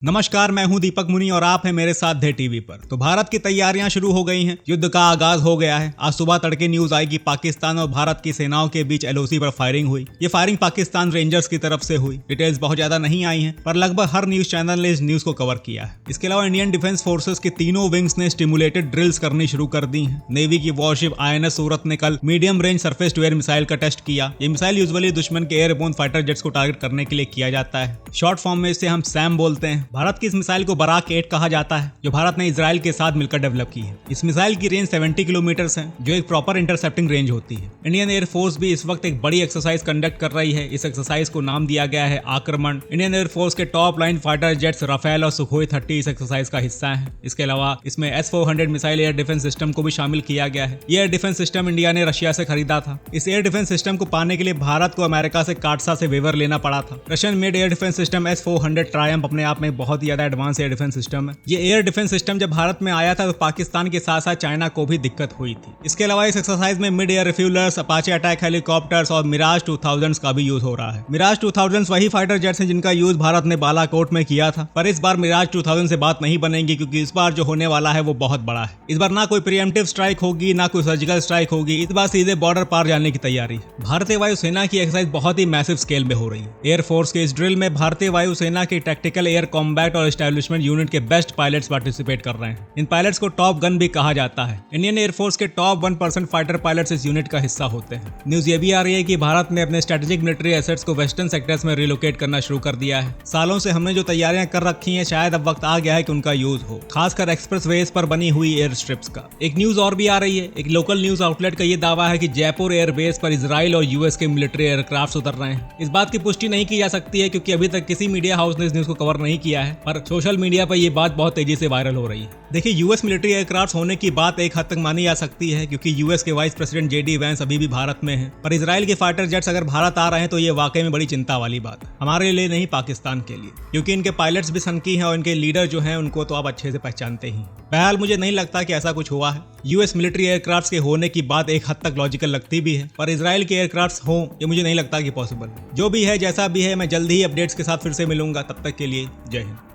नमस्कार, मैं हूं दीपक मुनि और आप हैं मेरे साथ दे टीवी पर। तो भारत की तैयारियां शुरू हो गई हैं, युद्ध का आगाज हो गया है। आज सुबह तड़के न्यूज आई कि पाकिस्तान और भारत की सेनाओं के बीच एलओसी पर फायरिंग हुई। ये फायरिंग पाकिस्तान रेंजर्स की तरफ से हुई। डिटेल्स बहुत ज्यादा नहीं आई हैं, पर लगभग हर न्यूज चैनल ने इस न्यूज को कवर किया है। इसके अलावा इंडियन डिफेंस फोर्सेस की तीनों विंग्स ने स्टिमुलेटेड ड्रिल्स करनी शुरू कर दी है। नेवी की वॉरशिप INS सूरत ने कल medium range surface to air missile का टेस्ट किया। ये मिसाइल यूजुअली दुश्मन के एयरबोर्न फाइटर जेट्स को टारगेट करने के लिए किया जाता है। शॉर्ट फॉर्म में इसे हम सैम बोलते हैं। भारत की इस मिसाइल को बराक 8 कहा जाता है, जो भारत ने इजराइल के साथ मिलकर डेवलप की है। इस मिसाइल की रेंज 70 किलोमीटर है, जो एक प्रॉपर इंटरसेप्टिंग रेंज होती है। इंडियन एयरफोर्स भी इस वक्त एक बड़ी एक्सरसाइज कंडक्ट कर रही है। इस एक्सरसाइज को नाम दिया गया है आक्रमण। इंडियन एयरफोर्स के top line fighter jets Rafale और सुखोई 30 इस एक्सरसाइज का हिस्सा है। इसके अलावा इसमें S-400 missile air defence system को भी शामिल किया गया है। ये एयर डिफेंस सिस्टम इंडिया ने रशिया से खरीदा था। इस एयर डिफेंस सिस्टम को पाने के लिए भारत को अमेरिका से काटसा से वेवर लेना पड़ा था। Russian made air defence system S-400 Triumph अपने आप में बहुत ही ज्यादा एडवांस एयर डिफेंस सिस्टम है। ये एयर डिफेंस सिस्टम जब भारत में आया था तो पाकिस्तान के साथ साथ चाइना को भी दिक्कत हुई थी। इसके अलावा इस एक्सरसाइज में mid air refuellers, Apache attack helicopters और मिराज 2000 का भी यूज हो रहा है। मिराज 2000 वही फाइटर जेट्स हैं जिनका यूज भारत ने बालाकोट में किया था, पर इस बार मिराज 2000 से बात नहीं बनेगी, क्योंकि इस बार जो होने वाला है वो बहुत बड़ा है। इस बार ना कोई प्रीएम्प्टिव स्ट्राइक होगी, ना कोई सर्जिकल स्ट्राइक होगी। इस बार सीधे बॉर्डर पार जाने की तैयारी है। भारतीय वायुसेना की एक्सरसाइज बहुत ही मैसिव स्केल में हो रही है। एयरफोर्स के इस ड्रिल में भारतीय वायुसेना के टैक्टिकल एयर कॉम्बैट और एस्टैब्लिशमेंट यूनिट के बेस्ट पायलट्स पार्टिसिपेट कर रहे हैं। इन पायलट्स को टॉप गन भी कहा जाता है। इंडियन एयरफोर्स के टॉप 1% फाइटर पायलट्स इस यूनिट का हिस्सा होते हैं। न्यूज ये भी आ रही है कि भारत ने अपने स्ट्रेटेजिक मिलिट्री एसेट्स को वेस्टर्न सेक्टर्स में रिलोकेट करना शुरू कर दिया है। सालों से हमने जो तैयारियां कर रखी हैं, शायद अब वक्त आ गया है कि उनका यूज हो, खासकर एक्सप्रेसवेज पर बनी हुई एयर स्ट्रिप्स का। एक न्यूज और भी आ रही है। एक लोकल न्यूज आउटलेट का ये दावा है कि जयपुर एयरबेस पर इजराइल और US के मिलिट्री एयरक्राफ्ट उतर रहे हैं। इस बात की पुष्टि नहीं की जा सकती है, क्योंकि अभी तक किसी मीडिया हाउस ने इस न्यूज को कवर नहीं किया है, पर सोशल मीडिया पर यह बात बहुत तेजी से वायरल हो रही है। देखिए, US मिलिट्री एयरक्राफ्ट होने की बात एक हद तक मानी जा सकती है, क्योंकि US के वाइस प्रेसिडेंट JD वैंस अभी भी भारत में हैं। पर इजराइल के फाइटर जेट्स अगर भारत आ रहे हैं तो ये वाकई में बड़ी चिंता वाली बात है, हमारे लिए नहीं, पाकिस्तान के लिए, क्योंकि इनके पायलट्स भी सनकी हैं और इनके लीडर जो हैं उनको तो आप अच्छे से पहचानते ही। बहरहाल मुझे नहीं लगता कि ऐसा कुछ हुआ है। US मिलिट्री एयरक्राफ्ट के होने की बात एक हद तक लॉजिकल लगती भी है, पर इजराइल के एयरक्राफ्ट हों ये मुझे नहीं लगता कि पॉसिबल। जो भी है, जैसा भी है, मैं जल्दी ही अपडेट्स के साथ फिर से मिलूंगा। तब तक के लिए जय हिंद।